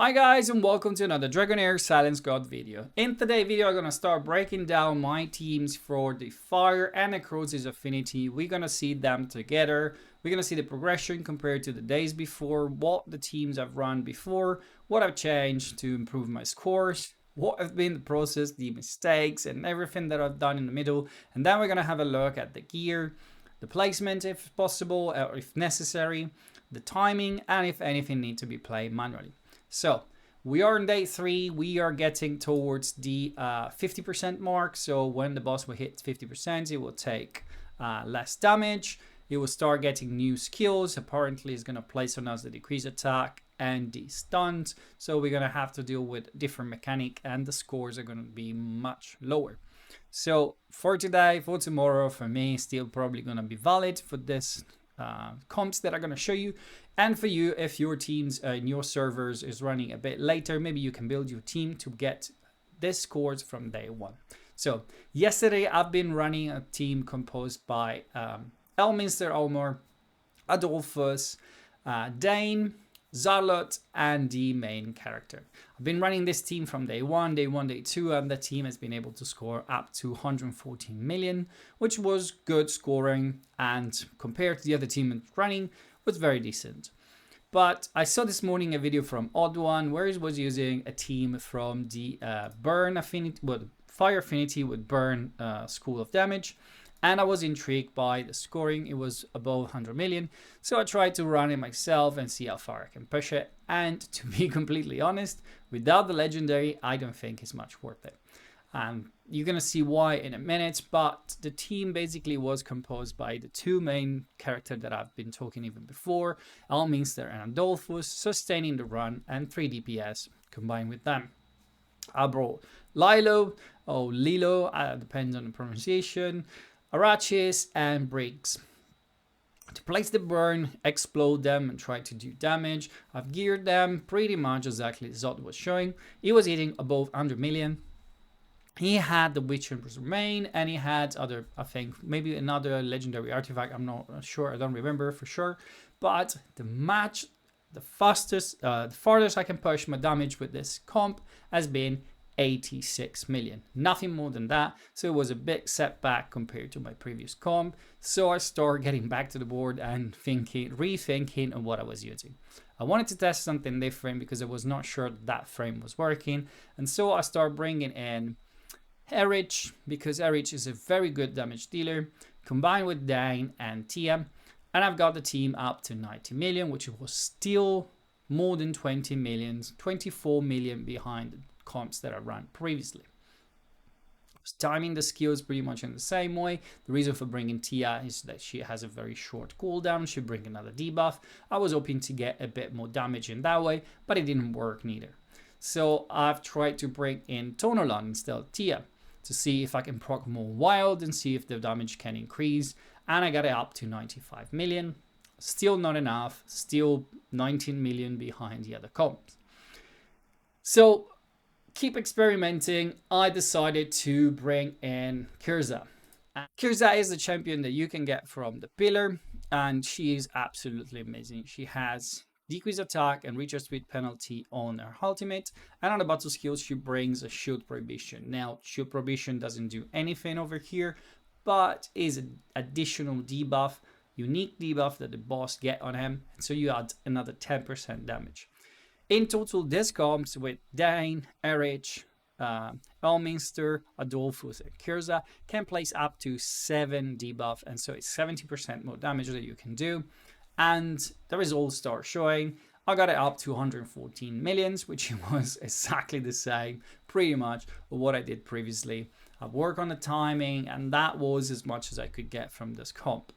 Hi guys and welcome to another Dragonheir Silence God video. In today's video I'm gonna start breaking down my teams for the Fire and Necrosis affinity. We're gonna see them together. We're gonna see the progression compared to the days before, what the teams I've run before, what I've changed to improve my scores, what have been the process, the mistakes and everything that I've done in the middle. And then we're gonna have a look at the gear, the placement if possible or if necessary, the timing and if anything needs to be played manually. So we are on day 3. We are getting towards the 50% mark. So when the boss will hit 50%, it will take less damage. It will start getting new skills. Apparently, it's going to place on us the decrease attack and the stuns. So we're going to have to deal with different mechanic and the scores are going to be much lower. So for today, for tomorrow, for me, still probably going to be valid for this comps that I'm going to show you. And for you, if your teams in your servers is running a bit later, maybe you can build your team to get this scores from day 1. So yesterday I've been running a team composed by Elminster, Elmor, Adolphus, Dane, Zarlot, and the main character. I've been running this team from day 1, day 2, and the team has been able to score up to 114 million, which was good scoring, and compared to the other team running, was very decent. But I saw this morning a video from Odd One where he was using a team from the Burn Affinity, well, Fire Affinity with Burn School of Damage. And I was intrigued by the scoring. It was above 100 million. So I tried to run it myself and see how far I can push it. And to be completely honest, without the legendary, I don't think it's much worth it. You're going to see why in a minute, but the team basically was composed by the two main characters that I've been talking even before, Elminster and Adolphus, sustaining the run, and 3 DPS combined with them. I brought Lilo, or Lilo, depends on the pronunciation, Arachis, and Briggs. To place the burn, explode them, and try to do damage, I've geared them pretty much exactly as Zod was showing. He was hitting above 100 million. He had the Witch Empress Remain, and he had other, I think, maybe another legendary artifact. I'm not sure. I don't remember for sure. But the farthest I can push my damage with this comp has been 86 million. Nothing more than that. So it was a big setback compared to my previous comp. So I started getting back to the board and rethinking on what I was using. I wanted to test something different because I was not sure that frame was working. And so I started bringing in Erich, because Erich is a very good damage dealer, combined with Dane and Tia, and I've got the team up to 90 million, which was still more than 20 million, 24 million behind the comps that I ran previously. I was timing the skills pretty much in the same way. The reason for bringing Tia is that she has a very short cooldown. She brings another debuff. I was hoping to get a bit more damage in that way, but it didn't work neither. So I've tried to bring in Tonolan instead of Tia, to see if I can proc more wild and see if the damage can increase. And I got it up to 95 million. Still not enough. Still 19 million behind the other comps. So keep experimenting. I decided to bring in Kirza. Kirza is the champion that you can get from the pillar, and she is absolutely amazing. She has decrease attack and recharge speed penalty on her ultimate, and on the battle skills she brings a shield prohibition. Now shield prohibition doesn't do anything over here, but is an additional debuff, unique debuff that the boss get on him, and so you add another 10% damage. In total, this comes with Dane, Erich, Elminster, Adolphus, and Kirza can place up to 7 debuff, and so it's 70% more damage that you can do. And the results start showing. I got it up to 114 millions, which was exactly the same, pretty much, what I did previously. I worked on the timing, and that was as much as I could get from this comp.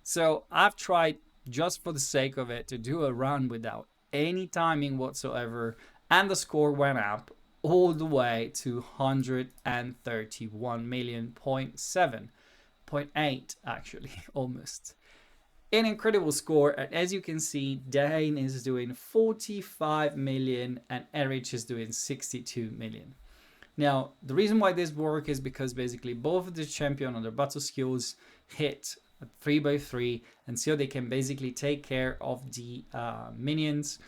So I've tried, just for the sake of it, to do a run without any timing whatsoever, and the score went up all the way to 131 million, 0.8 actually, almost. An incredible score, and as you can see, Dane is doing 45 million and Erich is doing 62 million. Now, the reason why this works is because basically both of the champion on their battle skills hit 3x3, and so they can basically take care of the minions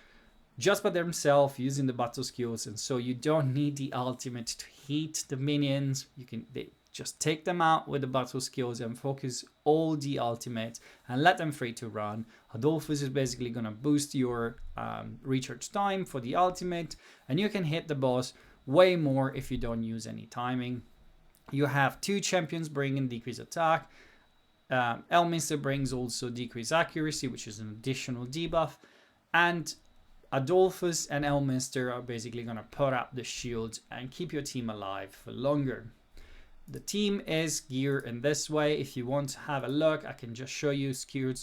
just by themselves using the battle skills, and so you don't need the ultimate to hit the minions. They just take them out with the battle skills and focus all the ultimate and let them free to run. Adolphus is basically going to boost your recharge time for the ultimate, and you can hit the boss way more if you don't use any timing. You have 2 champions bringing decreased attack. Elminster brings also decreased accuracy, which is an additional debuff, and Adolphus and Elminster are basically going to put up the shield and keep your team alive for longer. The team is geared in this way. If you want to have a look, I can just show you skewed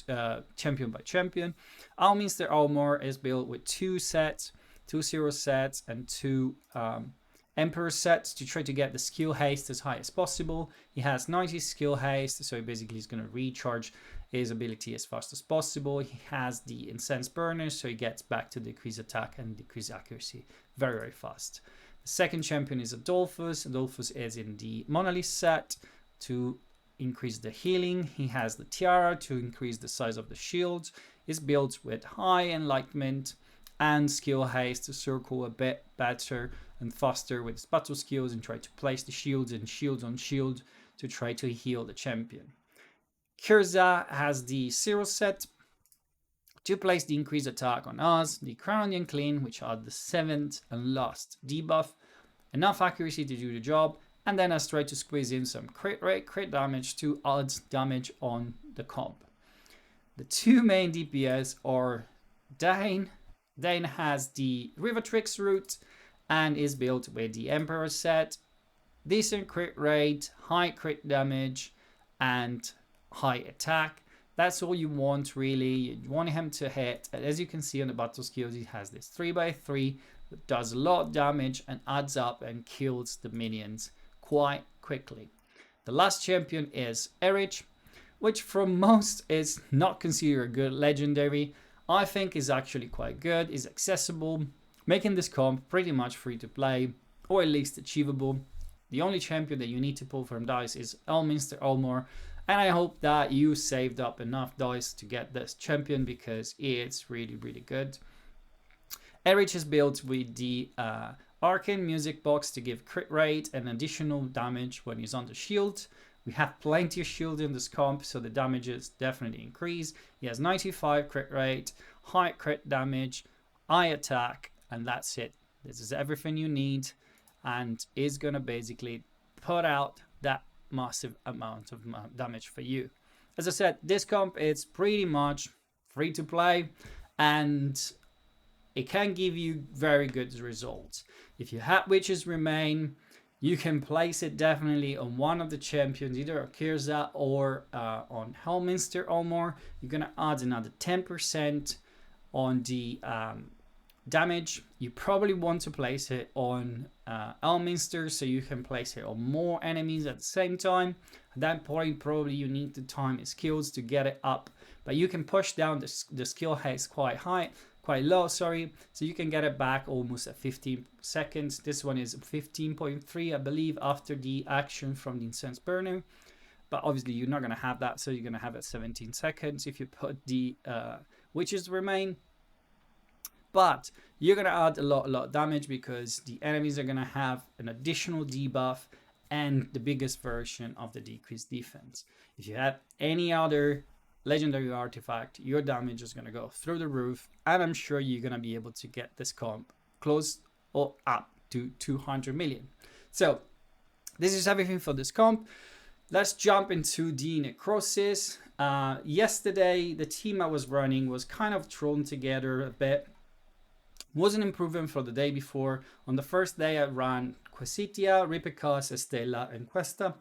champion by champion. Elminster Armor is built with 2 sets, 2 0 sets, and 2 Emperor sets to try to get the skill haste as high as possible. He has 90 skill haste, so he basically is going to recharge his ability as fast as possible. He has the Incense Burner, so he gets back to decrease attack and decrease accuracy very, very fast. The second champion is Adolphus. Adolphus is in the Monolith set to increase the healing. He has the Tiara to increase the size of the shield. Is built with high enlightenment and skill haste to circle a bit better and faster with his battle skills and try to place the shields and shields on shield to try to heal the champion. Kirza has the 0 set to place the increased attack on us, the Crown and Clean, which are the 7th and last debuff, enough accuracy to do the job, and then has tried to squeeze in some crit rate, crit damage to add damage on the comp. The 2 main DPS are Dane. Dane has the Rivertrix route and is built with the Emperor set, decent crit rate, high crit damage, and high attack. That's all you want, really. You want him to hit. As you can see on the battle skills, he has this 3x3 that does a lot of damage and adds up and kills the minions quite quickly. The last champion is Erich, which from most is not considered a good legendary. I think is actually quite good, is accessible, making this comp pretty much free to play, or at least achievable. The only champion that you need to pull from dice is Elminster Armor, and I hope that you saved up enough dice to get this champion because it's really, really good. Erich is built with the Arcane Music Box to give crit rate and additional damage when he's on the shield. We have plenty of shield in this comp, so the damages definitely increase. He has 95 crit rate, high crit damage, high attack, and that's it. This is everything you need, and is going to basically put out that massive amount of damage for you. As I said, this comp is pretty much free to play, and it can give you very good results. If you have Witches Remain, you can place it definitely on one of the champions, either on Kirza or on Elminster Armor. You're going to add another 10% on the damage. You probably want to place it on Elminster so you can place it on more enemies at the same time. At that point, probably you need to time his skills to get it up, but you can push down the skill haste quite low, so you can get it back almost at 15 seconds. This one is 15.3, I believe, after the action from the Incense Burner, but obviously you're not going to have that, so you're going to have it 17 seconds if you put the Witches Remain. But you're going to add a lot of damage because the enemies are going to have an additional debuff and the biggest version of the decreased defense. If you have any other legendary artifact, your damage is going to go through the roof, and I'm sure you're going to be able to get this comp close or up to 200 million. So this is everything for this comp. Let's jump into the Necrosis. Yesterday, the team I was running was kind of thrown together a bit. Wasn't improving for the day before. On the first day, I ran Quesitia, Ripicas, Estella, and Questa,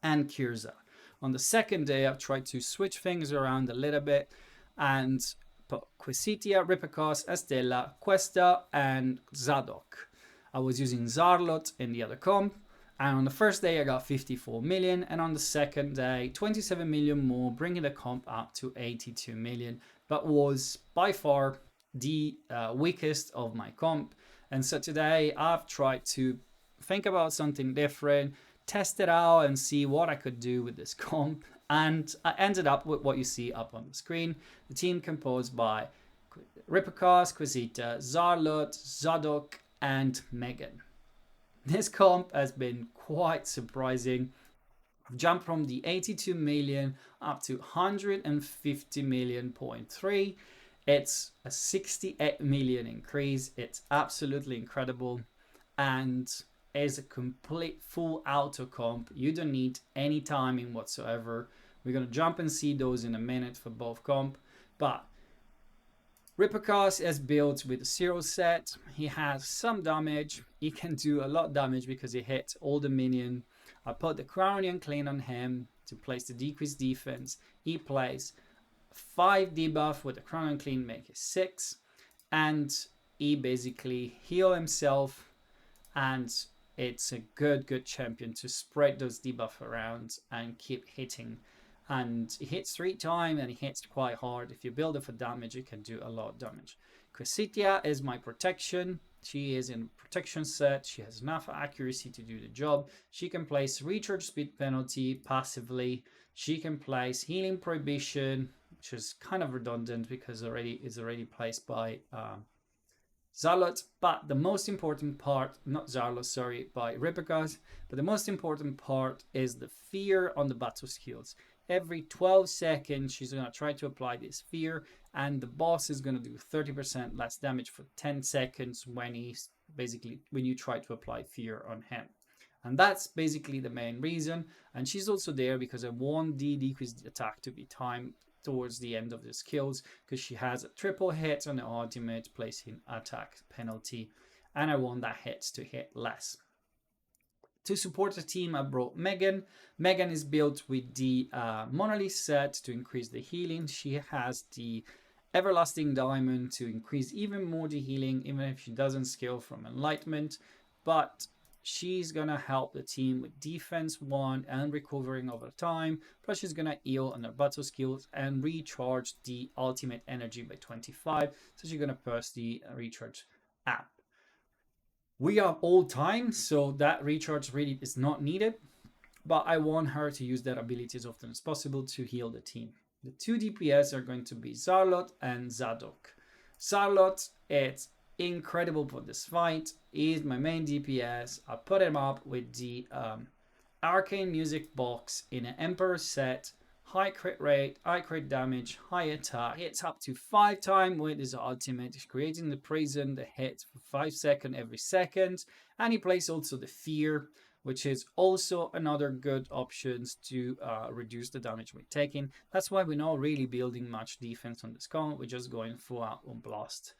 and Kirza. On the second day, I've tried to switch things around a little bit and put Quesitia, Ripicas, Estella, Questa, and Zadok. I was using Zarlot in the other comp, and on the first day I got 54 million, and on the second day 27 million more, bringing the comp up to 82 million, but was by far the weakest of my comp. And so today I've tried to think about something different, test it out and see what I could do with this comp, and I ended up with what you see up on the screen. The team composed by Rippercast, Quasita, Zarlot, Zadok, and Megan. This comp has been quite surprising. Jumped from the 82 million up to 150 million.3. It's a 68 million increase. It's absolutely incredible and is a complete full auto comp. You don't need any timing whatsoever. We're going to jump and see those in a minute for both comp. But Rippercast is built with a 0 set. He has some damage. He can do a lot of damage because he hits all the minion. I put the Crownian Clean on him to place the decreased defense. He plays 5 debuff with the Crownian Clean, make it 6. And he basically heal himself. And it's a good champion to spread those debuff around and keep hitting. And he hits 3 times and he hits quite hard. If you build it for damage, it can do a lot of damage. Quasitia is my protection. She is in protection set. She has enough accuracy to do the job. She can place recharge speed penalty passively. She can place healing prohibition, which is kind of redundant because it's already placed by Zarlot. But the most important part, not Zarlot, sorry, by Rippercast, but the most important part is the fear on the battle skills. Every 12 seconds, she's going to try to apply this fear, and the boss is going to do 30% less damage for 10 seconds when you try to apply fear on him. And that's basically the main reason. And she's also there because I want the decreased attack to be timed towards the end of the skills, because she has a triple hit on the ultimate, placing attack penalty, and I want that hit to hit less. To support the team, I brought Megan. Megan is built with the Monolith set to increase the healing. She has the Everlasting Diamond to increase even more the healing, even if she doesn't scale from Enlightenment. But she's going to help the team with defense 1 and recovering over time. Plus she's going to heal on her battle skills and recharge the ultimate energy by 25. So she's going to press the recharge app. We are all time, so that recharge really is not needed, but I want her to use that ability as often as possible to heal the team. The 2 DPS are going to be Zarlot and Zadok. Zarlot, it's incredible for this fight. He's my main DPS. I put him up with the Arcane Music box in an Emperor set. High crit rate, high crit damage, high attack. Hits up to 5 times with his ultimate, creating the prison, the hit for 5 seconds every second. And he plays also the fear, which is also another good option to reduce the damage we're taking. That's why we're not really building much defense on this comp. We're just going full out on blast.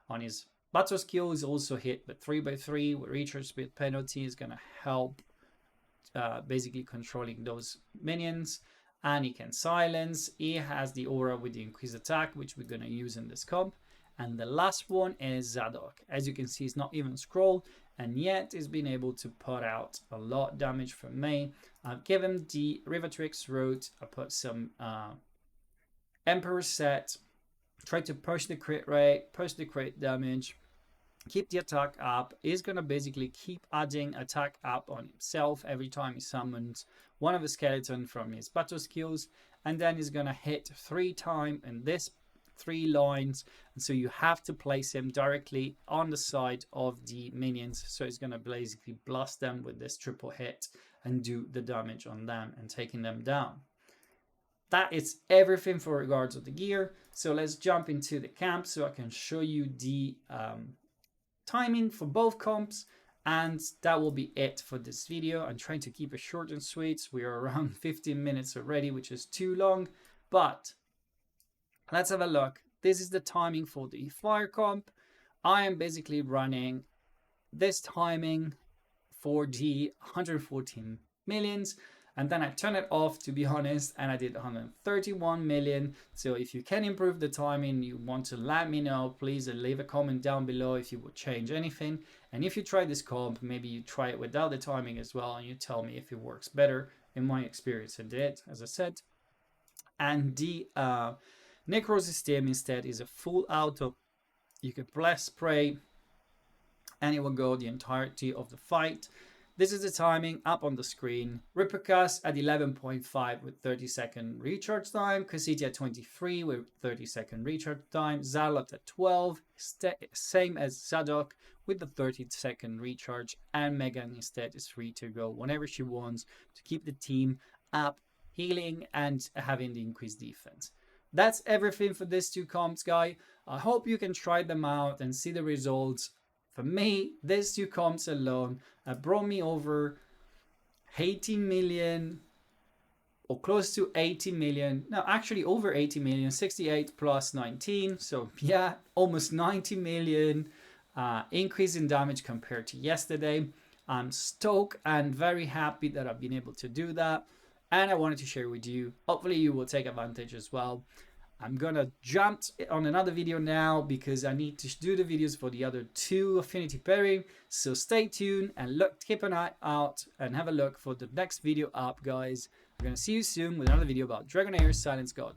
On his battle skill is also hit with 3x3 with recharge speed penalty. Is going to help basically controlling those minions. And he can silence. He has the aura with the increased attack, which we're going to use in this comp. And the last one is Zadok. As you can see, it's not even scroll, and yet he's been able to put out a lot of damage from me. I've given the Rivatrix route. I put some Emperor set. Try to push the crit rate, push the crit damage. Keep the attack up. He's going to basically keep adding attack up on himself every time he summons one of the skeleton from his battle skills. And then he's going to hit 3 times in this 3 lines. And so you have to place him directly on the side of the minions. So he's going to basically blast them with this triple hit and do the damage on them and taking them down. That is everything for regards of the gear. So let's jump into the camp so I can show you the timing for both comps, and that will be it for this video. I'm trying to keep it short and sweet. We are around 15 minutes already, which is too long, but let's have a look. This is the timing for the fire comp. I am basically running this timing for the 114 millions, and then I turn it off, to be honest, and I did 131 million. So if you can improve the timing, you want to let me know, please leave a comment down below if you would change anything. And if you try this comp, maybe you try it without the timing as well, and you tell me if it works better. In my experience, it did, as I said. And the Necrosis team instead is a full auto. You can bless spray, and it will go the entirety of the fight. This is the timing up on the screen. Rippercast at 11.5 with 30-second recharge time. Cassiti at 23 with 30-second recharge time. Zalot at 12, same as Zadok with the 30-second recharge. And Megan instead is free to go whenever she wants to keep the team up, healing and having the increased defense. That's everything for these two comps, guys. I hope you can try them out and see the results. For me, these two comps alone brought me over 80 million or close to 80 million. No, actually over 80 million, 68 plus 19. So yeah, almost 90 million increase in damage compared to yesterday. I'm stoked and very happy that I've been able to do that. And I wanted to share with you. Hopefully you will take advantage as well. I'm gonna jump on another video now because I need to do the videos for the other two affinity pairing. So stay tuned and keep an eye out and have a look for the next video up, guys. I'm gonna see you soon with another video about Dragonheir Silence God.